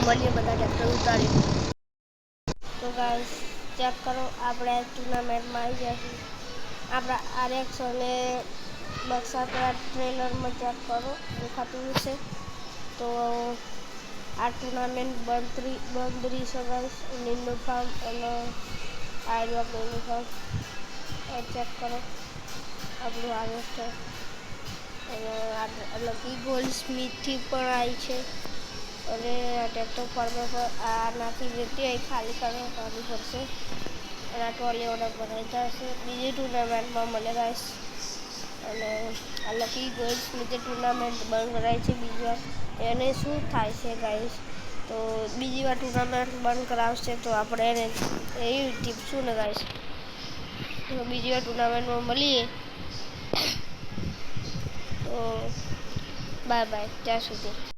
મળીએ બધા ટ્રેક્ટર ઉતારી. તો ગાઈસ ચેક કરો, આપણે ટુર્નામેન્ટમાં આવી ગયા છીએ. આપણા RX અને બક્સા ટ્રેલરમાં ચેક કરો દેખાતું હશે. તો આ ટુર્નામેન્ટ બંધ રહી છે ગાઈસ. નીંદુ ફાર્મ અને આયરવા નીંદુ ફાર્મ ચેક કરો આપણું હાર્વેસ્ટર. અને લકી ગોલ્ડ સ્મિથથી પણ આવી છે. અને આ ટ્રેક્ટર ફાર્મર પર આનાથી જગ્યાએ ખાલી કરવી પડશે. અને આ ટ્રોલી ઓર્ડર ભરાઈ જશે બીજી ટુર્નામેન્ટમાં મને ગાઈસ. અને આ લકી ગોલ્ડ સ્મિથે ટુર્નામેન્ટ બંધ કરાવી છે બીજી વાર. એને શું થાય છે ગાઈસ, તો બીજી વાર ટુર્નામેન્ટ બંધ કરાવશે તો આપણે એને એવી ટીપશું ને ગાઈસ. તો બીજી વાર ટુર્નામેન્ટમાં મળીએ. તો બાય બાય ત્યાં સુધી.